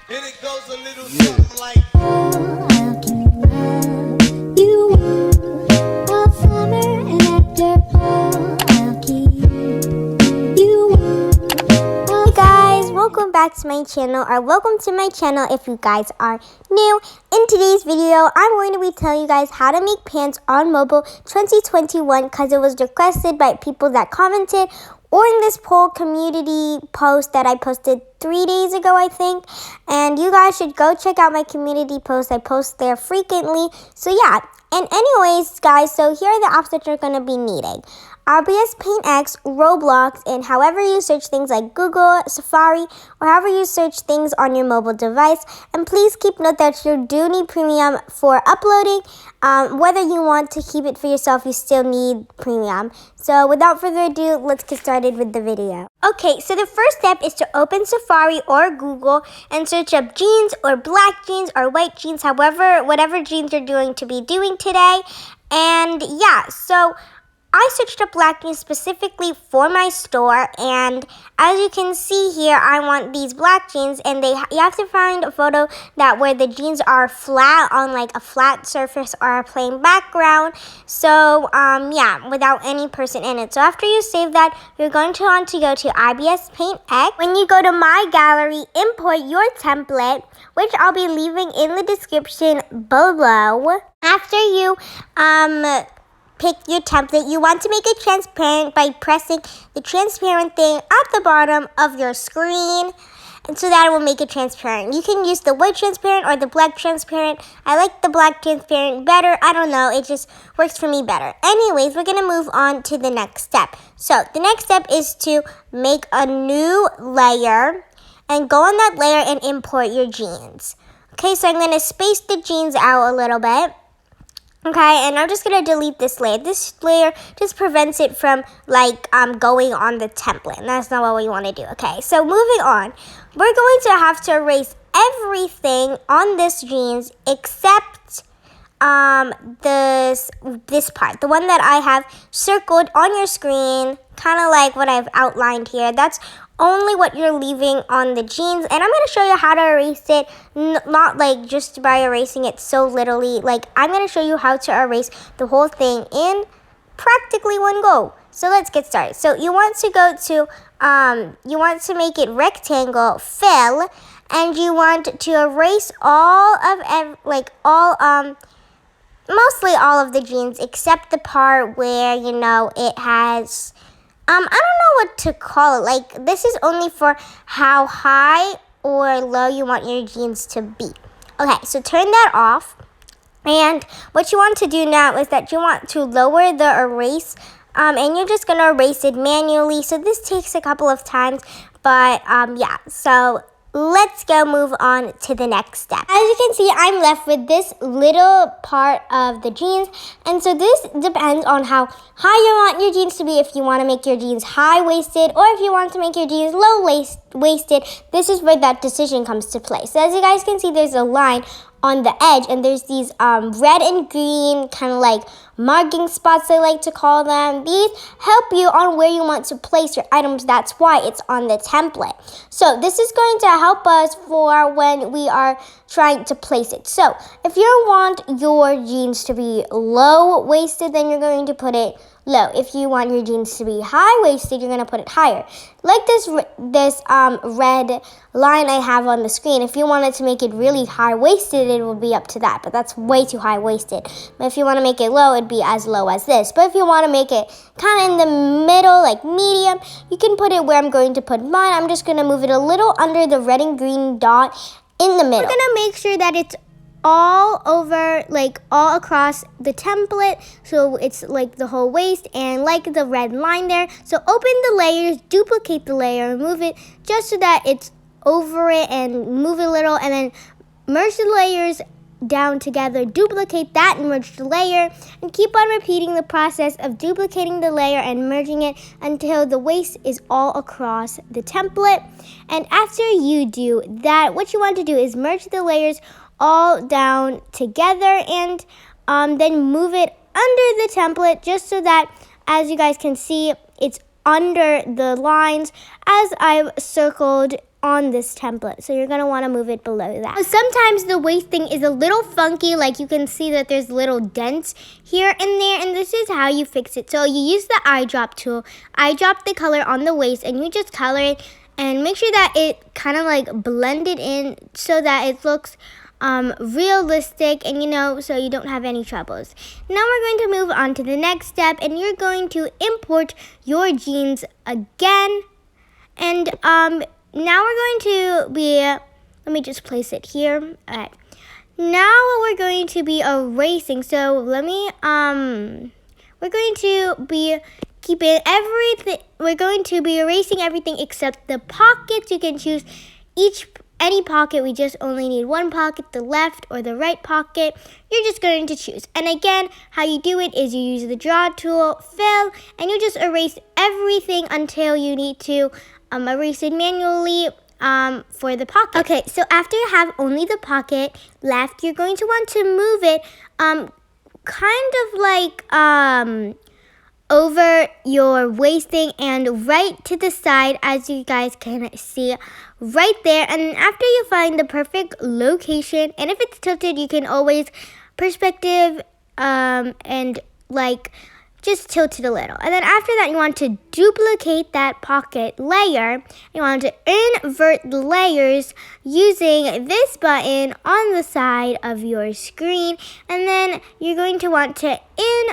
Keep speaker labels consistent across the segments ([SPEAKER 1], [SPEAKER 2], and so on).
[SPEAKER 1] And it goes a little something like.
[SPEAKER 2] How can you want all summer and after how can you want all. Hey guys, welcome back to my channel, or welcome to my channel if you guys are new. In today's video, I'm going to be telling you guys how to make pants on mobile 2021 because it was requested by people that commented or in this poll community post that I posted 3 days ago, I think. And you guys should go check out my community post. I post there frequently. So yeah, and anyways, guys, so here are the apps that you're going to be needing. RBS Paint X, Roblox, and however you search things like Google, Safari, or however you search things on your mobile device. And please keep note that you do need premium for uploading. Whether you want to keep it for yourself, you still need premium. So without further ado, let's get started with the video. Okay, so the first step is to open Safari or Google and search up jeans or black jeans or white jeans, whatever jeans you're doing today. And yeah, so I searched up black jeans specifically for my store, and as you can see here, I want these black jeans, and you have to find a photo that where the jeans are flat on like a flat surface or a plain background. So yeah, without any person in it. So after you save that, you're going to want to go to IBS Paint X. When you go to My Gallery, import your template, which I'll be leaving in the description below. After you pick your template, you want to make it transparent by pressing the transparent thing at the bottom of your screen, and so that will make it transparent. You can use the white transparent or the black transparent. I like the black transparent better. I don't know, it just works for me better. Anyways, we're gonna move on to the next step. So the next step is to make a new layer and go on that layer and import your jeans. Okay, so I'm gonna space the jeans out a little bit. Okay, and I'm just going to delete this layer. This layer just prevents it from, like, going on the template. And that's not what we want to do. Okay, so moving on. We're going to have to erase everything on this jeans except this part. The one that I have circled on your screen, kind of like what I've outlined here. That's only what you're leaving on the jeans, and I'm going to show you how to erase it, not like just by erasing it so literally. Like, I'm going to show you how to erase the whole thing in practically one go. So let's get started. So you want to go to you want to make it rectangle, fill, and you want to erase mostly all of the jeans except the part where, you know, it has I don't know what to call it. Like, this is only for how high or low you want your jeans to be. Okay, so turn that off. And what you want to do now is that you want to lower the erase, and you're just going to erase it manually. So this takes a couple of times, but yeah, so let's go move on to the next step. As you can see, I'm left with this little part of the jeans. And so this depends on how high you want your jeans to be. If you want to make your jeans high-waisted or if you want to make your jeans low-waisted, this is where that decision comes to play. So as you guys can see, there's a line on the edge, and there's these red and green kind of like marking spots, I like to call them. These help you on where you want to place your items. That's why it's on the template. So this is going to help us for when we are trying to place it. So if you want your jeans to be low-waisted, then you're going to put it low. If you want your jeans to be high-waisted, you're going to put it higher. Like this red line I have on the screen. If you wanted to make it really high-waisted, it would be up to that, but that's way too high-waisted. But if you want to make it low, it'd be as low as this. But if you want to make it kind of in the middle, like medium, you can put it where I'm going to put mine. I'm just going to move it a little under the red and green dot in the middle. We're going to make sure that it's all over, like all across the template, so it's like the whole waist and like the red line there. So open the layers, duplicate the layer, move it just so that it's over it, and move it a little, and then merge the layers down together, duplicate that and merge the layer, and keep on repeating the process of duplicating the layer and merging it until the waist is all across the template. And after you do that, what you want to do is merge the layers all down together, and then move it under the template just so that, as you guys can see, it's under the lines as I've circled on this template. So you're going to want to move it below that. Sometimes the waisting is a little funky. Like you can see that there's little dents here and there. And this is how you fix it. So you use the eyedrop tool. Eyedrop the color on the waist and you just color it. And make sure that it kind of like blended in so that it looks realistic and so you don't have any troubles. Now we're going to move on to the next step and you're going to import your jeans again. And now we're going to be, let me just place it here. All right. Now we're going to be erasing. So let me, we're going to be keeping everything, we're going to be erasing everything except the pockets. You can choose any pocket. We just only need one pocket, the left or the right pocket. You're just going to choose. And again, how you do it is you use the draw tool, fill, and you just erase everything until you need to erase it manually for the pocket. Okay, so after you have only the pocket left, you're going to want to move it kind of like over your waisting and right to the side, as you guys can see right there. And after you find the perfect location, and if it's tilted, you can always perspective and like just tilt it a little. And then after that, you want to duplicate that pocket layer. You want to invert the layers using this button on the side of your screen. And then you're going to want to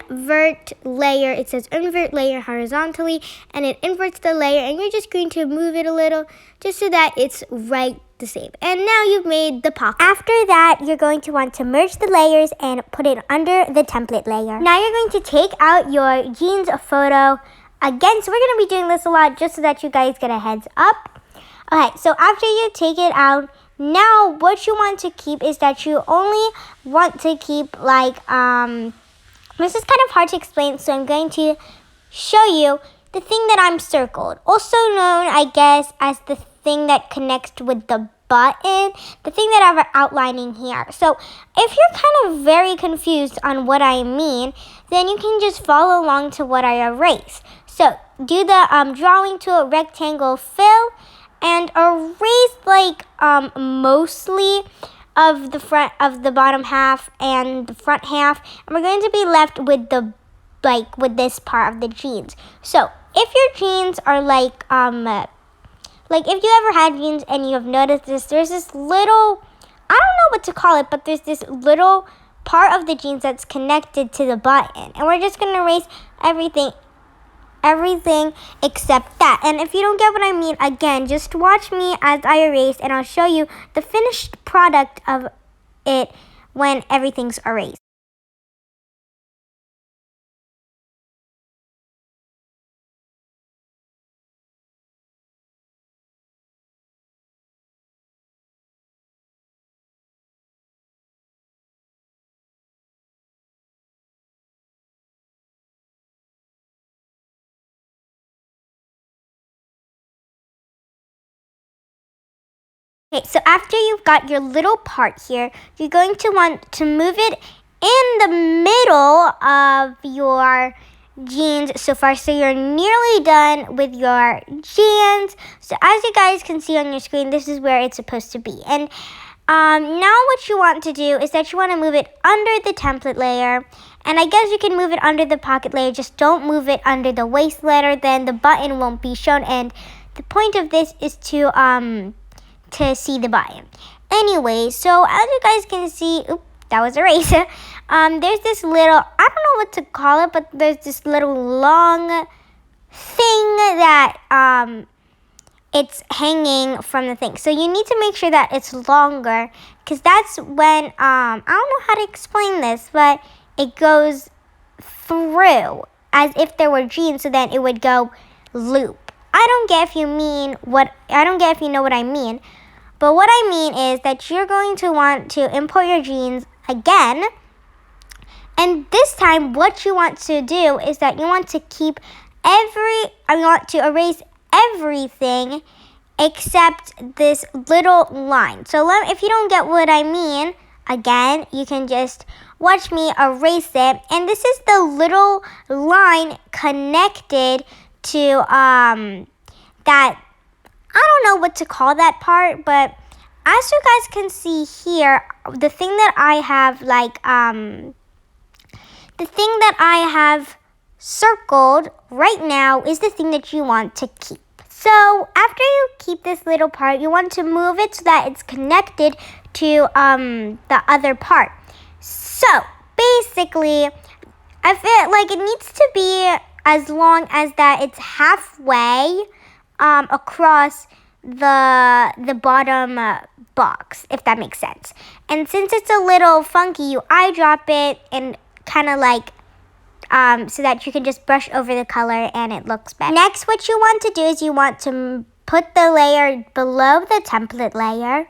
[SPEAKER 2] invert layer. It says invert layer horizontally, and it inverts the layer. And you're just going to move it a little just so that it's right the same. And now you've made the pocket. After that, you're going to want to merge the layers and put it under the template layer. Now you're going to take out your jeans photo again. So we're going to be doing this a lot just so that you guys get a heads up. Okay, so after you take it out, now what you want to keep is that you only want to keep like, this is kind of hard to explain, so I'm going to show you the thing that I'm circled. Also known, I guess, as the thing that connects with the button, the thing that I'm outlining here. So if you're kind of very confused on what I mean, then you can just follow along to what I erase. So do the drawing tool, rectangle, fill, and erase like mostly of the front of the bottom half and the front half, and we're going to be left with the with this part of the jeans. So if your jeans are like if you ever had jeans and you have noticed this, there's this little, I don't know what to call it, but there's this little part of the jeans that's connected to the button. And we're just going to erase everything except that. And if you don't get what I mean, again, just watch me as I erase and I'll show you the finished product of it when everything's erased. Okay, so after you've got your little part here, you're going to want to move it in the middle of your jeans so far. So you're nearly done with your jeans. So as you guys can see on your screen, this is where it's supposed to be. And now what you want to do is that you want to move it under the template layer. And I guess you can move it under the pocket layer. Just don't move it under the waist layer. Then the button won't be shown. And the point of this is to see the button. Anyway, so as you guys can see, that was a race. There's this little, I don't know what to call it, but there's this little long thing that it's hanging from the thing. So you need to make sure that it's longer, because that's when, I don't know how to explain this, but it goes through as if there were jeans, so then it would go loop. I don't get if you know what I mean. But what I mean is that you're going to want to import your jeans again. And this time, what you want to do is that you want to erase everything except this little line. So if you don't get what I mean, again, you can just watch me erase it. And this is the little line connected to that I don't know what to call that part, but as you guys can see here, the thing that I have circled right now is the thing that you want to keep. So after you keep this little part, you want to move it so that it's connected to the other part. So basically, I feel like it needs to be as long as that it's halfway across the bottom box, if that makes sense. And since it's a little funky, you eye drop it and kind of like so that you can just brush over the color and it looks better. Next, what you want to do is you want to put the layer below the template layer,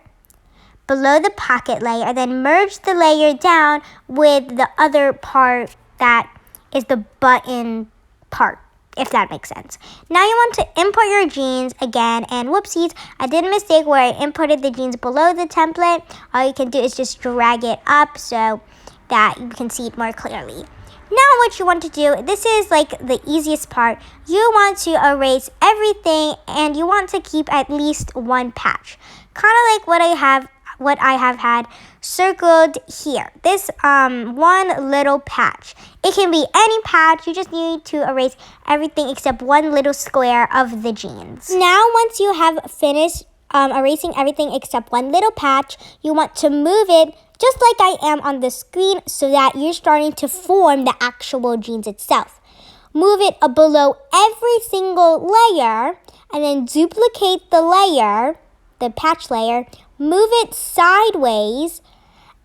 [SPEAKER 2] below the pocket layer, and then merge the layer down with the other part that is the button part, if that makes sense. Now you want to import your jeans again, and whoopsies, I did a mistake where I imported the jeans below the template. All you can do is just drag it up so that you can see it more clearly. Now what you want to do, this is like the easiest part. You want to erase everything and you want to keep at least one patch. Kind of like what I have had circled here. This one little patch. It can be any patch. You just need to erase everything except one little square of the jeans. Now once you have finished erasing everything except one little patch, you want to move it just like I am on the screen so that you're starting to form the actual jeans itself. Move it below every single layer and then duplicate the layer, the patch layer, move it sideways,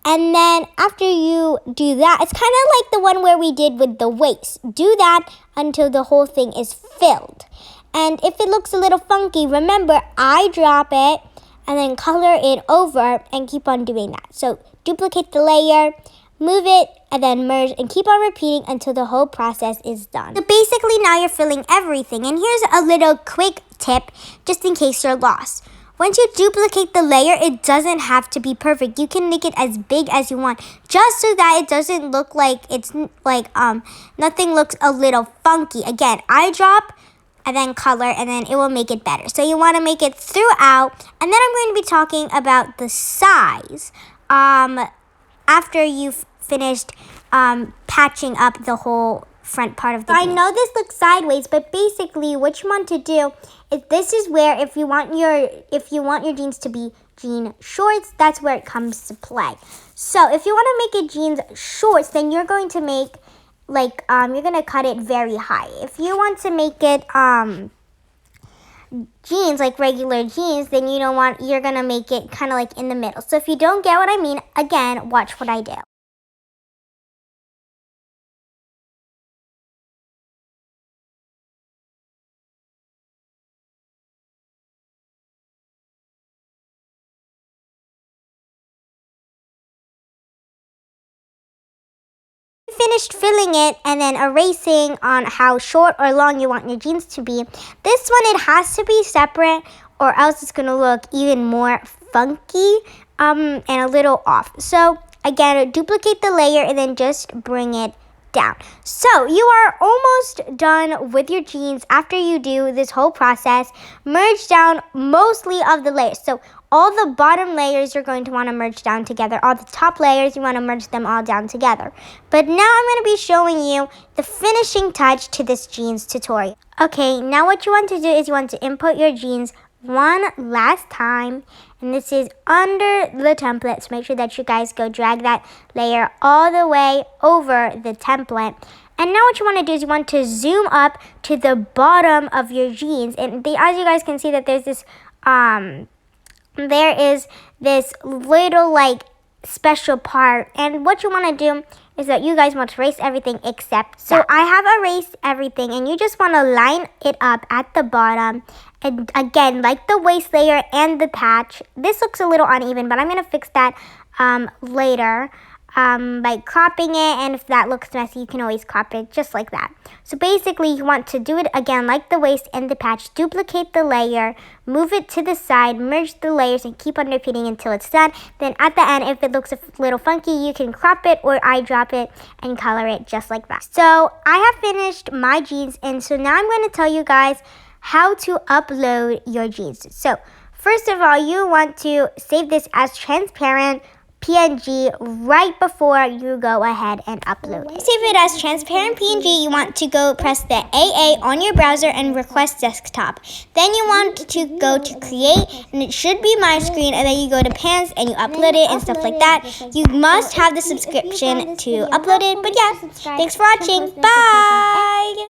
[SPEAKER 2] and then after you do that, it's kind of like the one where we did with the waist. Do that until the whole thing is filled. And if it looks a little funky, remember, eye drop it and then color it over and keep on doing that. So duplicate the layer, move it, and then merge and keep on repeating until the whole process is done. So basically now you're filling everything. And here's a little quick tip just in case you're lost. Once you duplicate the layer, it doesn't have to be perfect. You can make it as big as you want, just so that it doesn't look like it's like nothing looks a little funky. Again, eye drop and then color, and then it will make it better. So you want to make it throughout, and then I'm going to be talking about the size after you've finished patching up the whole front part of the jeans. I know this looks sideways, but basically what you want to do is this is where if you want your jeans to be jean shorts, that's where it comes to play. So if you want to make it jeans shorts, then you're going to make like you're going to cut it very high. If you want to make it jeans like regular jeans, then you're going to make it kind of like in the middle. So if you don't get what I mean, again, watch what I do. Finished filling it and then erasing on how short or long you want your jeans to be. This one, it has to be separate or else it's going to look even more funky and a little off. So again, duplicate the layer and then just bring it down. So you are almost done with your jeans after you do this whole process. Merge down mostly of the layers. So all the bottom layers you're going to want to merge down together. All the top layers, you want to merge them all down together. But now I'm going to be showing you the finishing touch to this jeans tutorial. Okay, now what you want to do is you want to input your jeans one last time. And this is under the template. So make sure that you guys go drag that layer all the way over the template. And now what you want to do is you want to zoom up to the bottom of your jeans. And as you guys can see that there's this there is this little like special part, and what you want to do is that you guys want to erase everything except so I have erased everything, and you just want to line it up at the bottom. And again, like the waist layer and the patch, this looks a little uneven, but I'm going to fix that later by cropping it, and if that looks messy, you can always crop it just like that. So basically, you want to do it again like the waist and the patch. Duplicate the layer, move it to the side, merge the layers, and keep on repeating until it's done. Then at the end, if it looks a little funky, you can crop it or eye drop it and color it just like that. So I have finished my jeans, and so now I'm going to tell you guys
[SPEAKER 3] how to upload your jeans. So first of all, you want to save this as transparent PNG right before you go ahead and upload it. Save it as transparent PNG. You want to go press the AA on your browser and request desktop. Then you want to go to create, and it should be my screen, and then you go to pans and you upload it and stuff like that. You must have the subscription to upload it. But yeah, thanks for watching. Bye!